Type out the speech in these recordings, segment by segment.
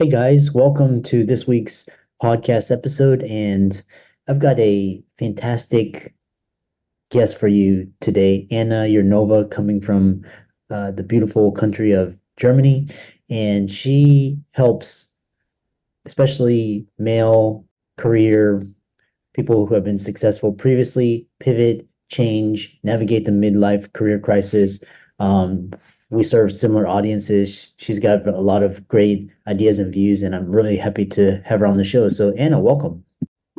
Hey guys, welcome to this week's podcast episode. And I've got a fantastic guest for you today, Anna Urnova, coming from the beautiful country of Germany. And she helps, especially male career people who have been successful previously, pivot, change, navigate the midlife career crisis. Um, we serve similar audiences. She's got a lot of great ideas and views, and I'm really happy to have her on the show. So, Anna, welcome.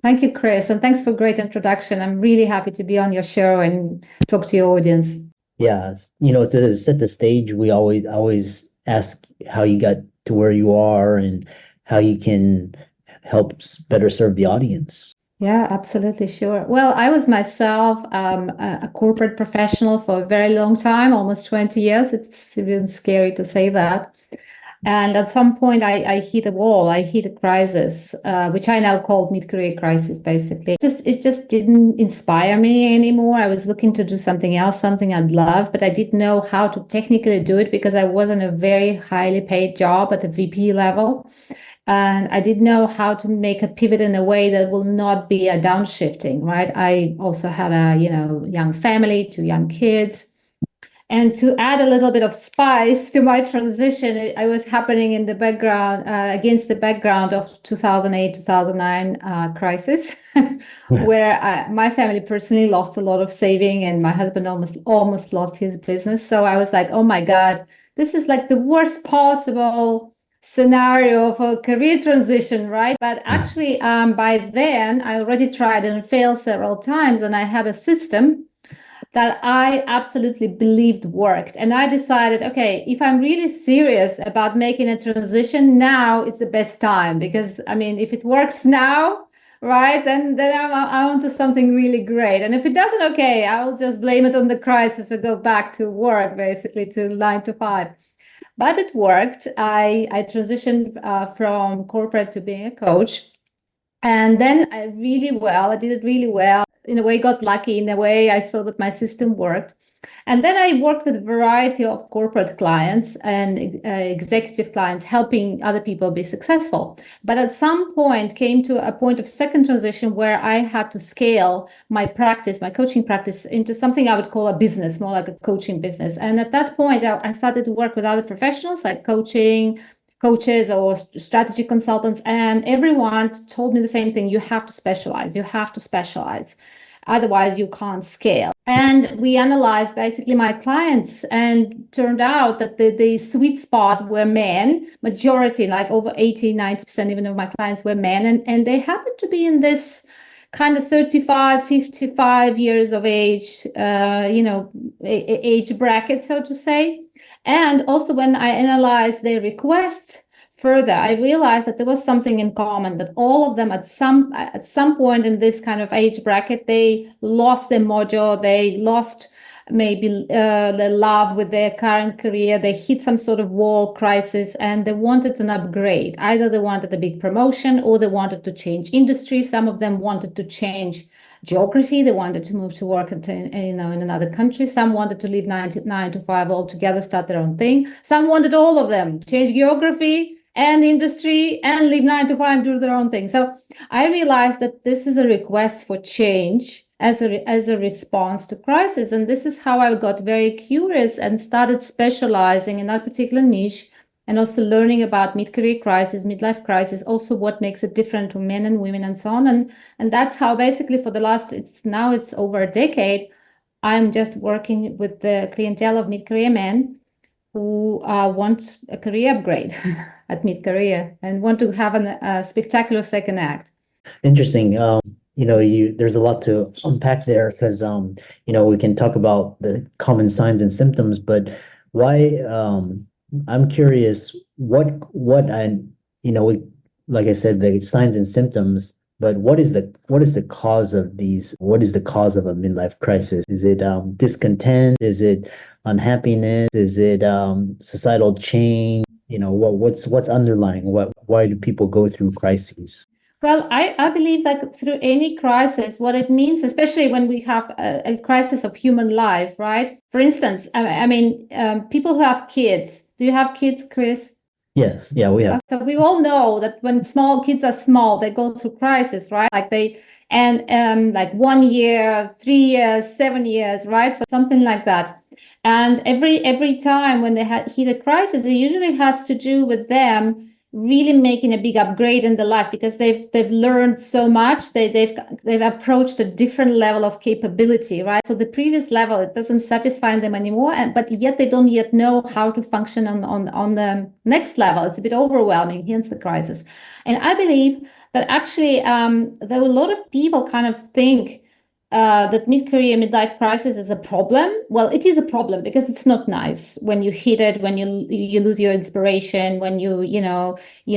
Thank you, Chris, and thanks for a great introduction. I'm really happy to be on your show and talk to your audience. Yeah, to set the stage, we always ask how you got to where you are and how you can help better serve the audience. Yeah, absolutely, sure. Well, I was myself a corporate professional for a very long time, almost 20 years. It's even scary to say that. And at some point, I hit a wall. I hit a crisis, which I now call mid-career crisis. Basically, it just didn't inspire me anymore. I was looking to do something else, something I'd love, but I didn't know how to technically do it because I was in a very highly paid job at the VP level, and I didn't know how to make a pivot in a way that will not be a downshifting. Right? I also had a young family, two young kids. And to add a little bit of spice to my transition, I was happening in the background, against the background of 2008, 2009 crisis, where my family personally lost a lot of saving, and my husband almost lost his business. So I was like, oh my God, this is like the worst possible scenario for a career transition, right? But actually, by then, I already tried and failed several times, and I had a system that I absolutely believed worked. And I decided, okay, if I'm really serious about making a transition, now is the best time. Because I mean, if it works now, right, then I'm onto something really great. And if it doesn't, okay, I'll just blame it on the crisis and go back to work, basically to 9 to 5. But it worked. I transitioned from corporate to being a coach. And then I did it really well. In a way, got lucky. In a way, I saw that my system worked. And then I worked with a variety of corporate clients and executive clients, helping other people be successful. But at some point, came to a point of second transition where I had to scale my practice, my coaching practice, into something I would call a business, more like a coaching business. And at that point, I started to work with other professionals like coaches or strategy consultants, and everyone told me the same thing: you have to specialize, otherwise you can't scale. And we analyzed basically my clients, and turned out that the sweet spot were men, majority, like over 80-90% even of my clients were men, and they happened to be in this kind of 35, 55 years of age, age bracket, so to say. And also, when I analyzed their requests further, I realized that there was something in common, that all of them at some point in this kind of age bracket, they lost their mojo, they lost maybe the love with their current career, they hit some sort of wall crisis, and they wanted an upgrade. Either they wanted a big promotion, or they wanted to change industry. Some of them wanted to change geography. They wanted to move to work in another country. Some wanted to leave 9 to 5 altogether, start their own thing. Some wanted all of them, change geography and industry and leave 9 to 5 and do their own thing. So I realized that this is a request for change as a response to crisis. And this is how I got very curious and started specializing in that particular niche, and also learning about mid-career crisis, midlife crisis, also what makes it different to men and women, and so on. And that's how basically for the last, it's over a decade, I'm just working with the clientele of mid-career men who want a career upgrade at mid-career and want to have a spectacular second act. Interesting. There's a lot to unpack there because we can talk about the common signs and symptoms, but why I'm curious what I we, like I said, the signs and symptoms, but what is the cause of these? What is the cause of a midlife crisis? Is it discontent? Is it unhappiness? Is it societal change? What's underlying? Why do people go through crises? Well, I believe that through any crisis, what it means, especially when we have a crisis of human life, right? For instance, I mean, people who have kids. Do you have kids, Chris? Yes, yeah, we have. So we all know that when small kids are small, they go through crisis, right? Like like 1 year, 3 years, 7 years, right? So something like that. And every time when they hit a crisis, it usually has to do with them really making a big upgrade in their life because they've learned so much. They've approached a different level of capability, right? So the previous level, it doesn't satisfy them anymore, but yet they don't yet know how to function on the next level. It's a bit overwhelming, hence the crisis. And I believe that actually there are a lot of people kind of think that mid-career midlife crisis is a problem. Well, it is a problem because it's not nice when you hit it, when you lose your inspiration, when you're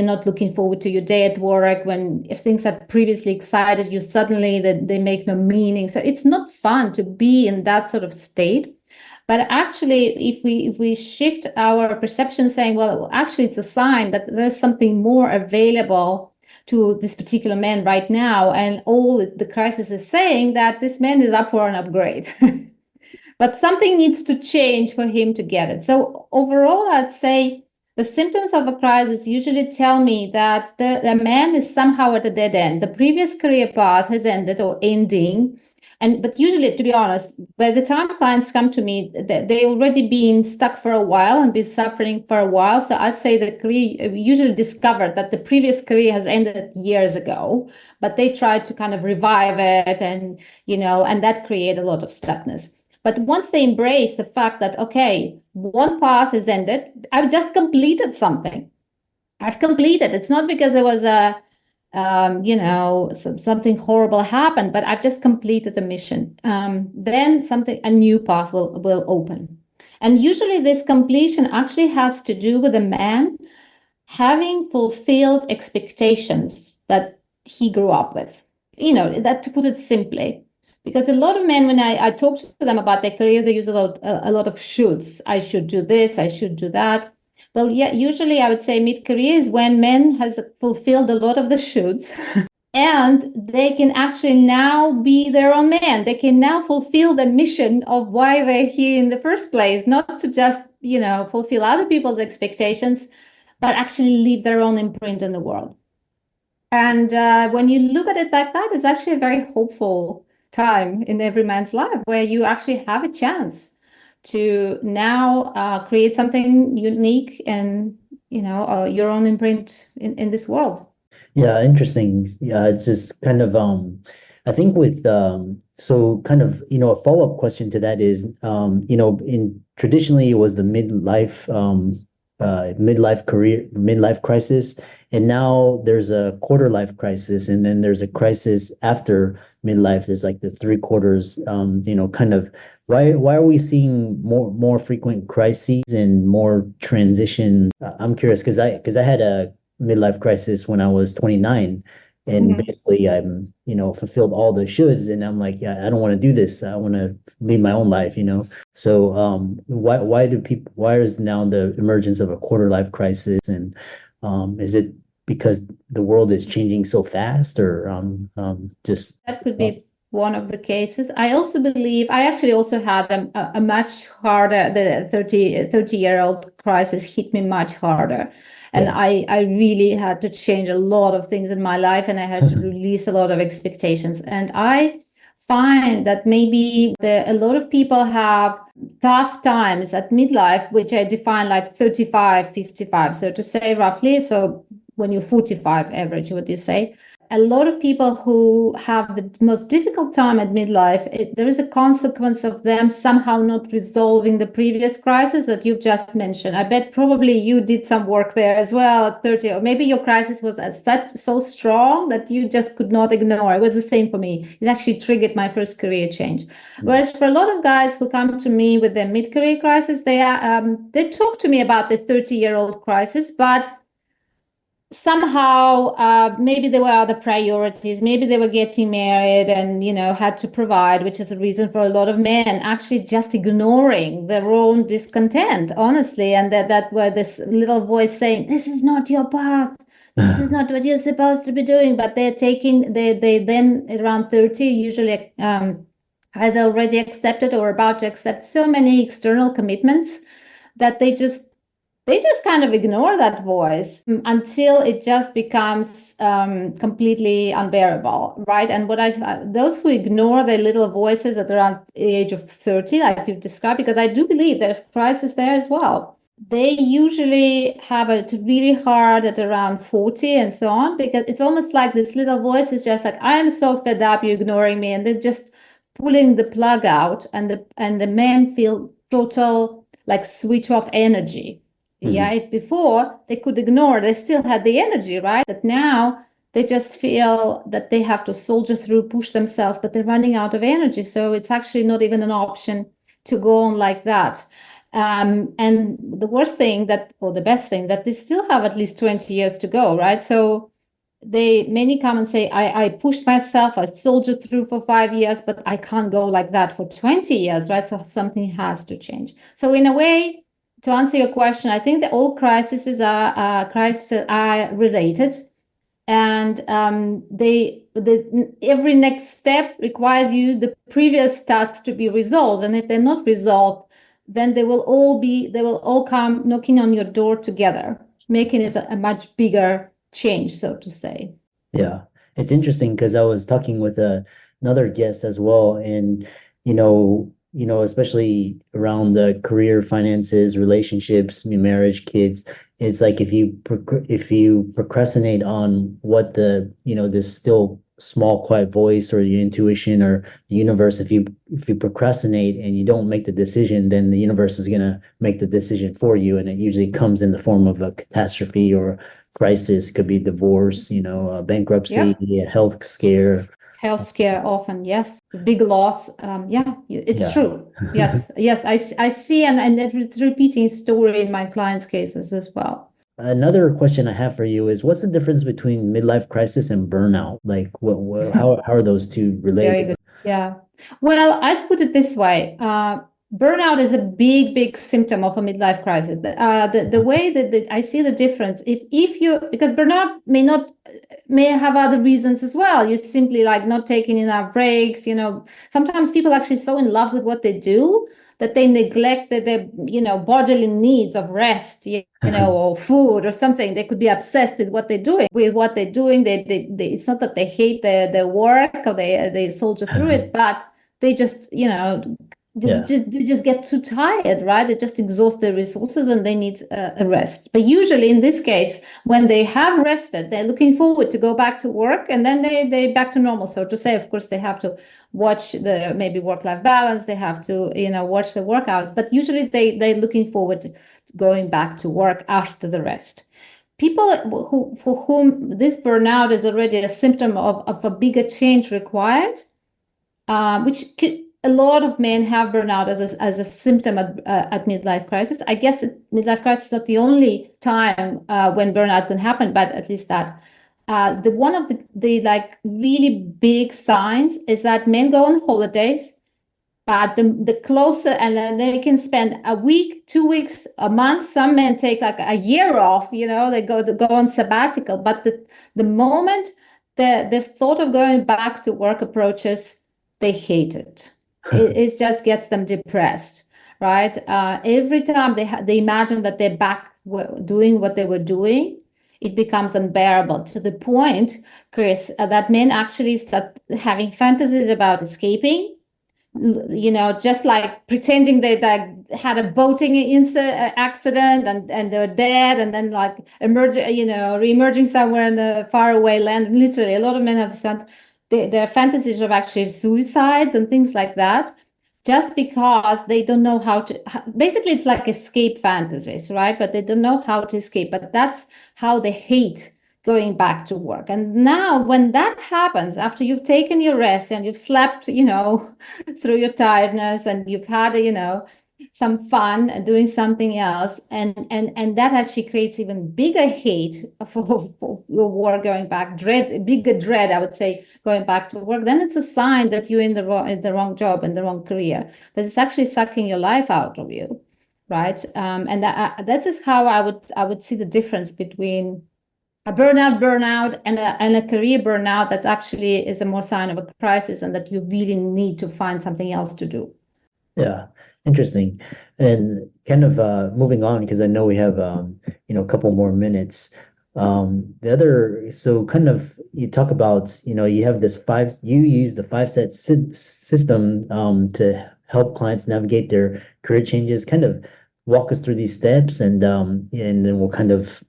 not looking forward to your day at work, when if things that previously excited you suddenly that they make no meaning. So it's not fun to be in that sort of state. But actually, if we shift our perception, saying, well, actually, it's a sign that there's something more available to this particular man right now, and all the crisis is saying that this man is up for an upgrade. But something needs to change for him to get it. So overall, I'd say the symptoms of a crisis usually tell me that the man is somehow at a dead end. The previous career path has ended or ending. But usually, to be honest, by the time clients come to me, they already been stuck for a while and been suffering for a while. So I'd say the career usually discovered that the previous career has ended years ago, but they tried to kind of revive it, and that created a lot of stuckness. But once they embrace the fact that, okay, one path is ended, I've just completed something. I've completed. It's not because there was something horrible happened, but I've just completed a mission. Then a new path will open. And usually this completion actually has to do with a man having fulfilled expectations that he grew up with. That, to put it simply. Because a lot of men, when I talk to them about their career, they use a lot of shoulds. I should do this, I should do that. Well, yeah, usually I would say mid-career is when men has fulfilled a lot of the shoulds and they can actually now be their own man. They can now fulfill the mission of why they're here in the first place, not to just, fulfill other people's expectations, but actually leave their own imprint in the world. And when you look at it like that, it's actually a very hopeful time in every man's life where you actually have a chance to now create something unique and your own imprint in this world. Yeah, interesting. Yeah, it's just kind of I think with so kind of, a follow-up question to that is in traditionally it was the midlife crisis, and now there's a quarter life crisis, and then there's a crisis after midlife. There's like the three quarters, kind of why are we seeing more frequent crises and more transition? I'm curious because I had a midlife crisis when I was 29. And basically I'm, fulfilled all the shoulds, and I'm like, yeah, I don't want to do this. I want to lead my own life. So why is now the emergence of a quarter life crisis? And is it because the world is changing so fast, or just that could be one of the cases. I also believe I actually also had a much harder, the 30-year-old crisis hit me much harder. And yeah. I really had to change a lot of things in my life, and I had to release a lot of expectations. And I find that maybe a lot of people have tough times at midlife, which I define like 35, 55. So to say roughly, so when you're 45 average, what do you say? A lot of people who have the most difficult time at midlife, there is a consequence of them somehow not resolving the previous crisis that you've just mentioned. I bet probably you did some work there as well at 30, or maybe your crisis was so strong that you just could not ignore. It was the same for me. It actually triggered my first career change. Whereas for a lot of guys who come to me with their mid-career crisis, they talk to me about the 30-year-old crisis, but somehow maybe there were other priorities. Maybe they were getting married and had to provide, which is a reason for a lot of men actually just ignoring their own discontent, honestly, and that were this little voice saying, this is not your path, this is not what you're supposed to be doing. But they then around 30 usually either already accepted or about to accept so many external commitments that they just they just kind of ignore that voice until it just becomes completely unbearable, right? And those who ignore their little voices at around the age of 30, like you've described, because I do believe there's crisis there as well. They usually have it really hard at around 40 and so on, because it's almost like this little voice is just like, I am so fed up, you're ignoring me, and they're just pulling the plug out, and the men feel total like switch off energy. Yeah, if before they could ignore, they still had the energy, right? But now they just feel that they have to soldier through, push themselves, but they're running out of energy. So it's actually not even an option to go on like that. And the worst thing or the best thing, that they still have at least 20 years to go, right? So many come and say, I pushed myself, I soldiered through for 5 years, but I can't go like that for 20 years, right? So something has to change. So in a way, to answer your question, I think that all crises are related, and every next step requires the previous tasks to be resolved. And if they're not resolved, then they will all come knocking on your door together, making it a much bigger change, so to say. Yeah, it's interesting because I was talking with another guest as well, and especially around the career, finances, relationships, marriage, kids. It's like if you procrastinate on what this still small, quiet voice or your intuition or the universe, if you procrastinate and you don't make the decision, then the universe is gonna make the decision for you, and it usually comes in the form of a catastrophe or crisis. Could be divorce, bankruptcy, Yeah. a health scare. Healthcare often, yes, big loss. Yeah, it's Yeah. true. Yes, yes, I see, and it's repeating story in my clients' cases as well. Another question I have for you is, what's the difference between midlife crisis and burnout? Like, how are those two Very related? good. Yeah. Well, I'd put it this way. Burnout is a big, big symptom of a midlife crisis. The way that I see the difference, if you, because burnout may have other reasons as well. You're simply like not taking enough breaks. Sometimes people actually so in love with what they do that they neglect their bodily needs of rest, or food or something. They could be obsessed with what they're doing. It's not that they hate their work or they soldier through it, but they just, Yeah. they just get too tired, right? They just exhaust their resources and they need a rest. But usually in this case, when they have rested, they're looking forward to go back to work, and then they back to normal, so to say. Of course, they have to watch the maybe work-life balance. They have to, watch the workouts, but usually they're looking forward to going back to work after the rest. People for whom this burnout is already a symptom of a bigger change required, a lot of men have burnout as a symptom at midlife crisis. I guess midlife crisis is not the only time when burnout can happen, but at least that. One of the like really big signs is that men go on holidays, but the closer, and then they can spend a week, 2 weeks, a month. Some men take like a year off, they go on sabbatical. But the moment the thought of going back to work approaches, they hate it. It just gets them depressed, right? Every time they imagine that they're back doing what they were doing, it becomes unbearable, to the point, Chris, that men actually start having fantasies about escaping, just like pretending they had a boating accident and they're dead, and then like re-emerging somewhere in the faraway land. Literally, a lot of men have their fantasies of actually suicides and things like that, just because they don't know how to. Basically, it's like escape fantasies, right? But they don't know how to escape. But that's how they hate going back to work. And now when that happens, after you've taken your rest and you've slept, through your tiredness, and you've had, some fun doing something else, and that actually creates even bigger hate for your work, going back, bigger dread, I would say, going back to work, then it's a sign that you're in the wrong job, in the wrong career, that it's actually sucking your life out of you, right? And that is how I would see the difference between a burnout and a career burnout. That actually is a more sign of a crisis, and that you really need to find something else to do. Yeah. Interesting. And kind of moving on because I know we have a couple more minutes. The other, so kind of you talk about, you have this you use the five step system to help clients navigate their career changes. Kind of walk us through these steps, and then we'll kind of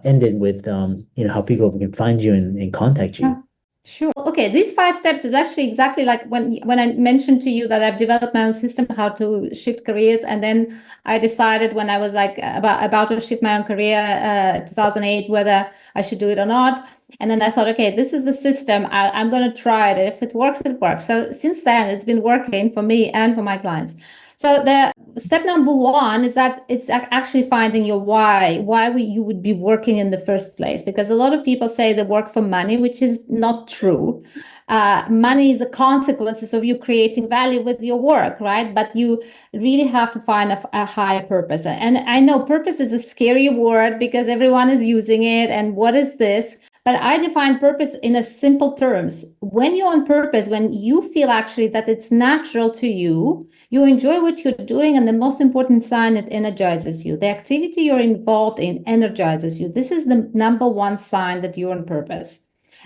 end it with how people can find you and contact you. Sure. Okay, these 5 steps is actually exactly like when I mentioned to you that I've developed my own system how to shift careers, and then I decided when I was like about to shift my own career, 2008, whether I should do it or not. And then I thought, okay, this is the system. I'm going to try it. If it works, it works. So since then, it's been working for me and for my clients. So the step number one is that it's actually finding your why you would be working in the first place. Because a lot of people say they work for money, which is not true. Money is a consequence of you creating value with your work, right? But you really have to find a higher purpose. And I know purpose is a scary word because everyone is using it. And what is this? But I define purpose in a simple terms. When you're on purpose, when you feel actually that it's natural to you, you enjoy what you're doing, and the most important sign, it energizes you. The activity you're involved in energizes you. This is the number one sign that you're on purpose.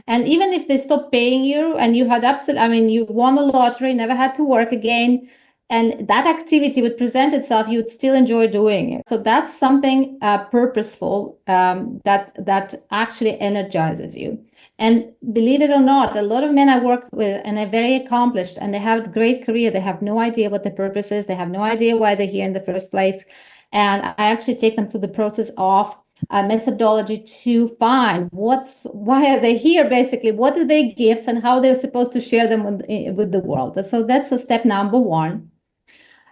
And even if they stop paying you and you had you won the lottery, never had to work again, and that activity would present itself, you would still enjoy doing it. So that's something purposeful that actually energizes you. And believe it or not, a lot of men I work with and are very accomplished and they have a great career. They have no idea what the purpose is. They have no idea why they're here in the first place. And I actually take them through the process of a methodology to find why are they here, basically, what are their gifts and how they're supposed to share them with the world. So that's a step number one.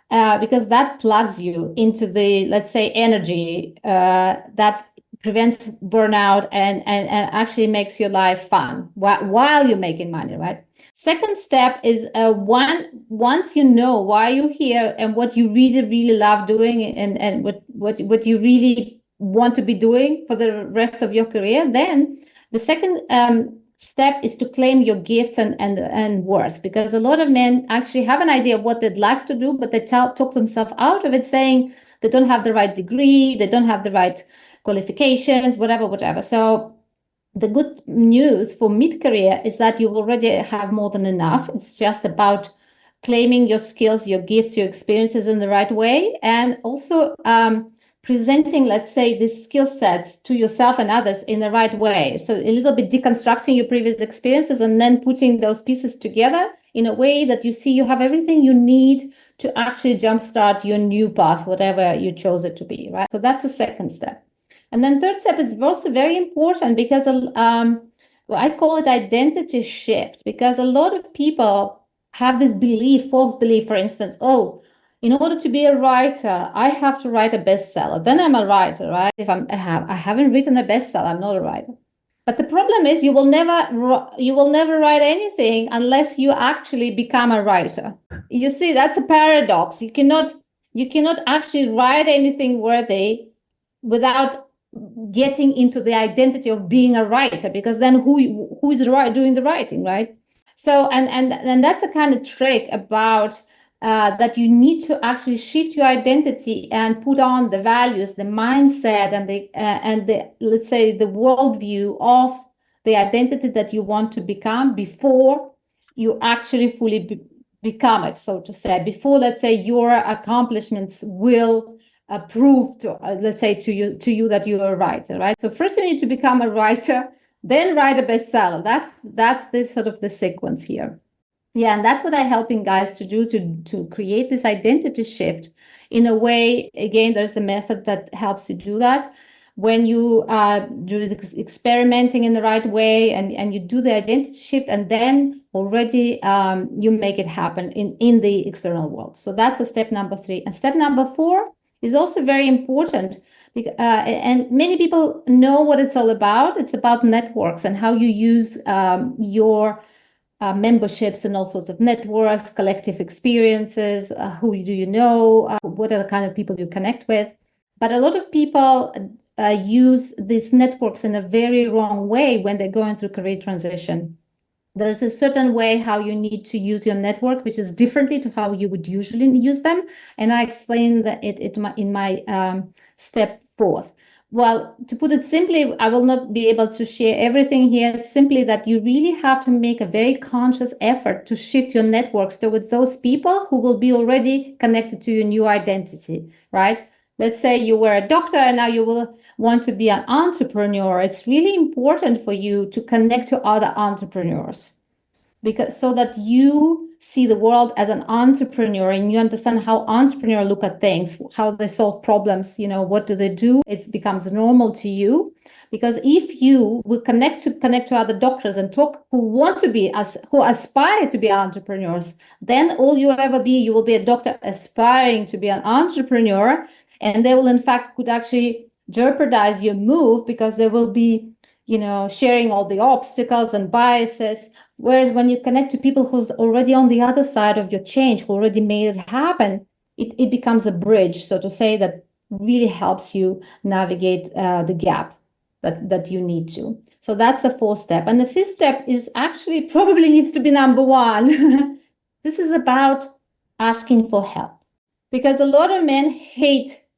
Because that plugs you into the, let's say, energy that prevents burnout and actually makes your life fun while you're making money, right? Second step is once you know why you're here and what you really, really love doing and what you really want to be doing for the rest of your career, then the second step is to claim your gifts and worth, because a lot of men actually have an idea of what they'd like to do, but they talk themselves out of it, saying they don't have the right degree, they don't have the right qualifications, whatever. So the good news for mid-career is that you already have more than enough. It's just about claiming your skills, your gifts, your experiences in the right way, and also presenting, let's say, these skill sets to yourself and others in the right way. So a little bit deconstructing your previous experiences and then putting those pieces together in a way that you see you have everything you need to actually jumpstart your new path, whatever you chose it to be, right? So that's the second step. And then third step is also very important because I call it identity shift, because a lot of people have this belief, false belief, for instance, oh, in order to be a writer, I have to write a bestseller. Then I'm a writer, right? If I haven't written a bestseller, I'm not a writer. But the problem is you will never write anything unless you actually become a writer. You see, that's a paradox. You cannot actually write anything worthy without getting into the identity of being a writer, because then who is doing the writing, right? So and that's a kind of trick about that you need to actually shift your identity and put on the values, the mindset, and the let's say the worldview of the identity that you want to become before you actually fully become it, so to say, before, let's say, your accomplishments will prove to, let's say, to you that you're a writer, right? So first you need to become a writer, then write a bestseller. That's this sort of the sequence here. Yeah, and that's what I'm helping guys to do, to create this identity shift in a way. Again, there's a method that helps you do that. When you do the experimenting in the right way and you do the identity shift, and then already you make it happen in the external world. So that's a step number 3. And step number 4 is also very important. And many people know what it's all about. It's about networks and how you use your memberships and all sorts of networks, collective experiences, who do you know, what are the kind of people you connect with. But a lot of people use these networks in a very wrong way when they're going through career transition. There's a certain way how you need to use your network, which is differently to how you would usually use them. And I explained that in my step fourth. Well, to put it simply, I will not be able to share everything here. It's simply that you really have to make a very conscious effort to shift your networks towards those people who will be already connected to your new identity, right? Let's say you were a doctor and now you will want to be an entrepreneur. It's really important for you to connect to other entrepreneurs, because so that you see the world as an entrepreneur and you understand how entrepreneurs look at things, how they solve problems, what do they do? It becomes normal to you. Because if you will connect to other doctors and talk who aspire to be entrepreneurs, then all you ever be, you will be a doctor aspiring to be an entrepreneur, and they will in fact could actually jeopardize your move, because they will be sharing all the obstacles and biases. Whereas when you connect to people who's already on the other side of your change, who already made it happen, it becomes a bridge, so to say, that really helps you navigate the gap that you need to. So that's the fourth step. And the fifth step is actually probably needs to be number one. This is about asking for help. Because a lot of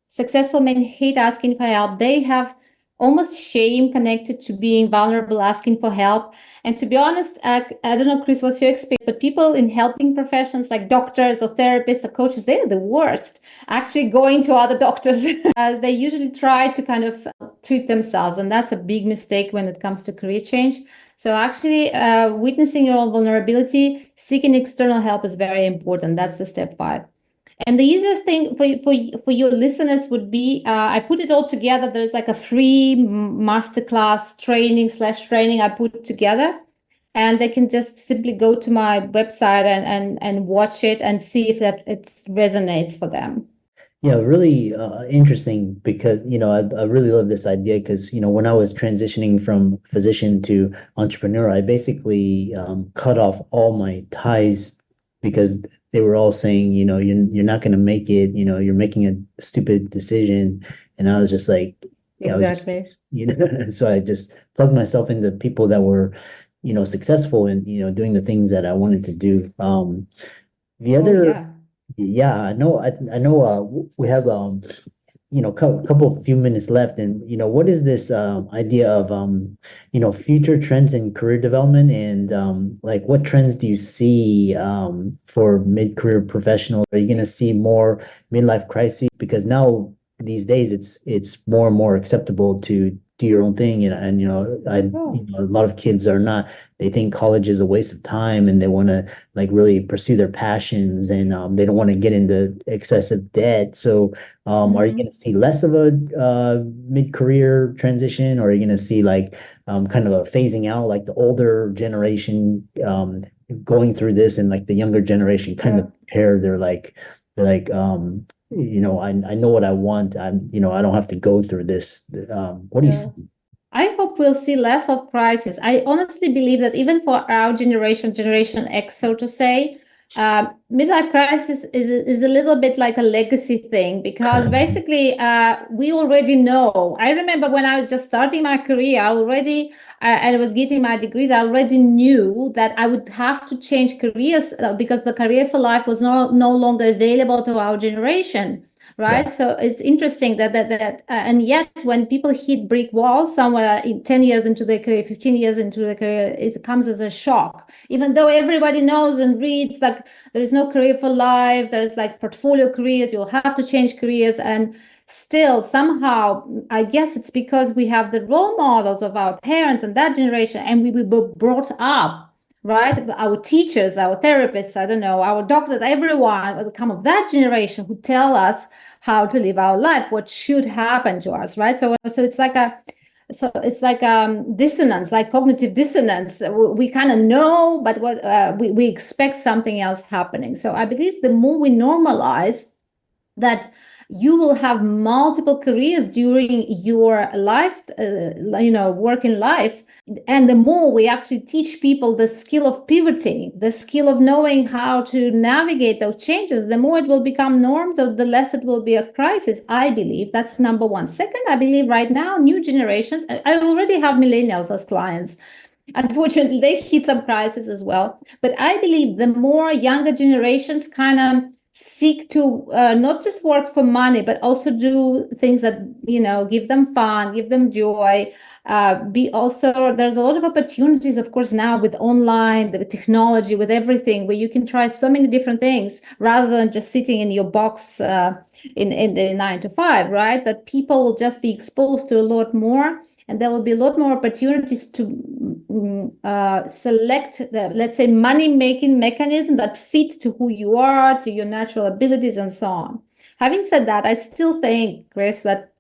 successful men hate asking for help. They have almost shame connected to being vulnerable, asking for help. And to be honest, I don't know, Chris, what's your experience, but people in helping professions like doctors or therapists or coaches, they're the worst actually going to other doctors. As they usually try to kind of treat themselves. And that's a big mistake when it comes to career change. So actually witnessing your own vulnerability, seeking external help is very important. That's the step 5. And the easiest thing for your listeners would be, I put it all together. There's like a free masterclass training I put together, and they can just simply go to my website and watch it and see if that it resonates for them. Yeah, really interesting, because I really love this idea, because when I was transitioning from physician to entrepreneur, I basically cut off all my ties, because they were all saying, you're not going to make it, you're making a stupid decision. And I was just like, Exactly. so I just plugged myself into people that were, successful and, doing the things that I wanted to do. The Oh, other, yeah. yeah, I know, we have, couple few minutes left, and what is this idea of future trends in career development, and like what trends do you see for mid-career professionals? Are you going to see more midlife crises? Because now these days it's more and more acceptable to do your own thing, and Oh. a lot of kids are not, they think college is a waste of time, and they want to like really pursue their passions, and they don't want to get into excessive debt. So are you going to see less of a mid-career transition, or are you going to see like kind of a phasing out, like the older generation going through this, and like the younger generation kind of prepare I know what I want. I don't have to go through this. What do you Yeah. see? I hope we'll see less of crisis. I honestly believe that even for our generation, Generation X, so to say, midlife crisis is a little bit like a legacy thing, because basically we already know. I remember when I was just starting my career, I was getting my degrees. I already knew that I would have to change careers because the career for life was no longer available to our generation. Right. Right. So it's interesting and yet when people hit brick walls somewhere in 10 years into their career, 15 years into their career, it comes as a shock, even though everybody knows and reads like there is no career for life. There's like portfolio careers. You'll have to change careers. And still somehow, I guess it's because we have the role models of our parents and that generation, and we were brought up, right? Our teachers, our therapists, I don't know, our doctors, everyone will come of that generation who tell us how to live our life, what should happen to us, right? So it's like dissonance, like cognitive dissonance. We kind of know, but what we expect something else happening. So I believe the more we normalize that you will have multiple careers during your life, working life. And the more we actually teach people the skill of pivoting, the skill of knowing how to navigate those changes, the more it will become norm, the less it will be a crisis. I believe that's number one. Second, I believe right now, new generations, I already have millennials as clients. unfortunately, they hit some crisis as well. But I believe the more younger generations kind of seek to not just work for money, but also do things that, give them fun, give them joy. Be also, there's a lot of opportunities, of course, now with online, with technology, with everything, where you can try so many different things rather than just sitting in your box in the 9 to 5, right? That people will just be exposed to a lot more, and there will be a lot more opportunities to select the, let's say, money-making mechanism that fit to who you are, to your natural abilities, and so on. Having said that, I still think, Grace, that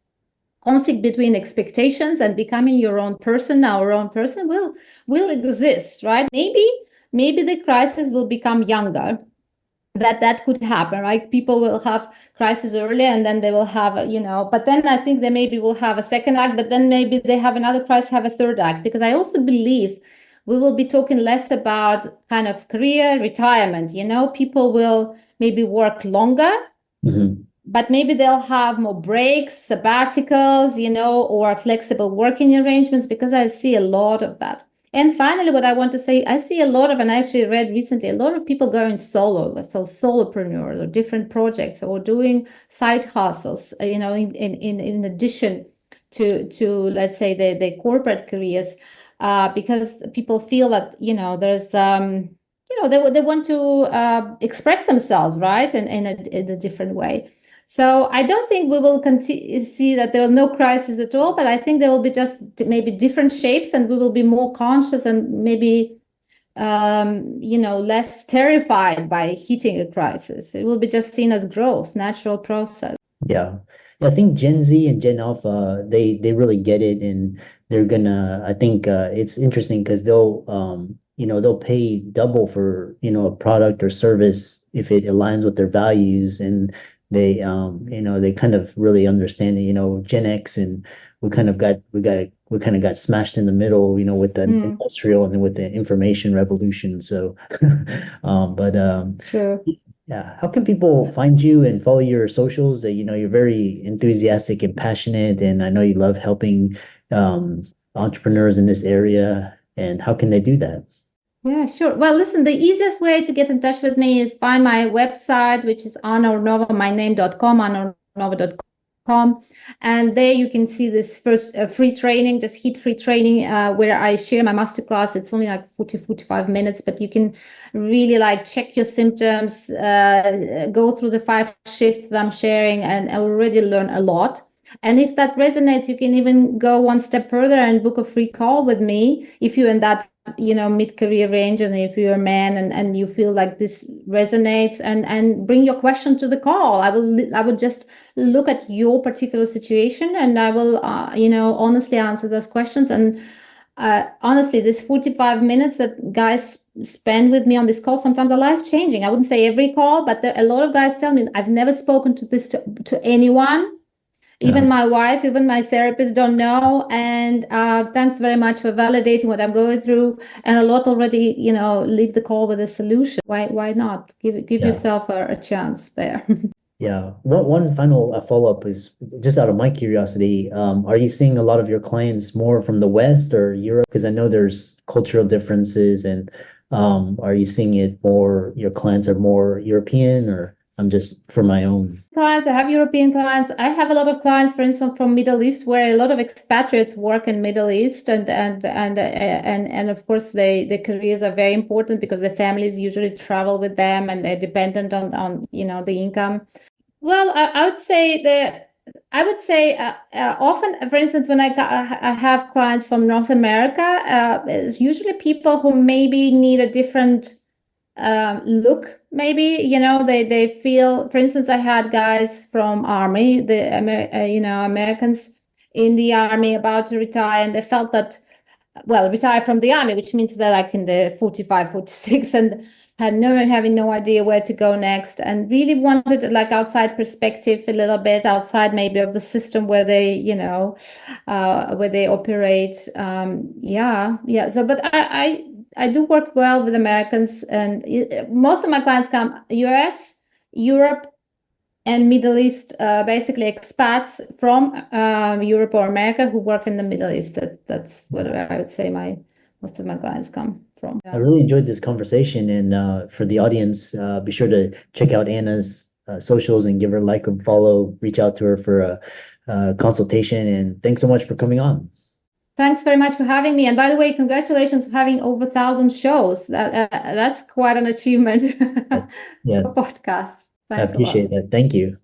conflict between expectations and becoming your own person, our own person, will exist, right? Maybe the crisis will become younger. That could happen, right? People will have crisis early, and then they will have but then I think they maybe will have a second act, but then maybe they have another crisis, have a third act, because I also believe we will be talking less about kind of career retirement. People will maybe work longer, but maybe they'll have more breaks, sabbaticals, or flexible working arrangements, because I see a lot of that. And finally, what I want to say, I see a lot of, and I actually read recently, a lot of people going solo, so solopreneurs or different projects, or doing side hustles, in addition to let's say the corporate careers, because people feel that, there's, they want to express themselves, right, in a different way. So I don't think we will see that there are no crises at all, but I think there will be just maybe different shapes, and we will be more conscious and maybe, less terrified by hitting a crisis. It will be just seen as growth, natural process. Yeah. I think Gen Z and Gen Alpha, they really get it, and they're gonna, I think it's interesting because they'll pay double for, a product or service if it aligns with their values, and they kind of really understand it. Gen X, and we kind of got smashed in the middle, with the industrial and then with the information revolution. So but True. yeah, how can people find you and follow your socials? That you're very enthusiastic and passionate, and I know you love helping entrepreneurs in this area. And how can they do that? Yeah, sure. Well, listen, the easiest way to get in touch with me is find my website, which is Anna Urnova, my name.com, annaurnova.com. And there you can see this first free training, just heat free training, where I share my masterclass. It's only like 45 minutes, but you can really check your symptoms, go through the 5 shifts that I'm sharing, and already learn a lot. And if that resonates, you can even go one step further and book a free call with me if you're in that mid-career range, and if you're a man and you feel like this resonates, and bring your question to the call. I will just look at your particular situation, and I will honestly answer those questions. And honestly, this 45 minutes that guys spend with me on this call sometimes are life-changing. I wouldn't say every call, but a lot of guys tell me, I've never spoken to this to anyone. Even my wife, even my therapist don't know. And thanks very much for validating what I'm going through. And a lot already, leave the call with a solution. Why not? Give Yeah. yourself a chance there. Yeah. One final follow-up is just out of my curiosity. Are you seeing a lot of your clients more from the West or Europe? Because I know there's cultural differences, and are you seeing it more, your clients are more European, or I'm just for my own? Clients, I have European clients. I have a lot of clients, for instance, from Middle East, where a lot of expatriates work in Middle East, and of course the careers are very important because the families usually travel with them, and they're dependent on the income. Well, I would say often, for instance, when I have clients from North America, it's usually people who maybe need a different look. Maybe they feel, for instance, I had guys from Army, Americans in the Army about to retire, and they felt that, well, retire from the Army, which means they're like in the 45, 46, and having no idea where to go next, and really wanted outside perspective, a little bit outside maybe of the system where they where they operate. So but I do work well with Americans, and most of my clients come US, Europe, and Middle East, basically expats from Europe or America who work in the Middle East. That's what I would say my most of my clients come from. I really enjoyed this conversation, and for the audience, be sure to check out Anna's socials and give her a like and follow. Reach out to her for a consultation. And thanks so much for coming on. Thanks very much for having me. And by the way, congratulations for having over 1,000 shows. That's quite an achievement Yeah, for a podcast. I Thanks a lot. appreciate that. Thank you.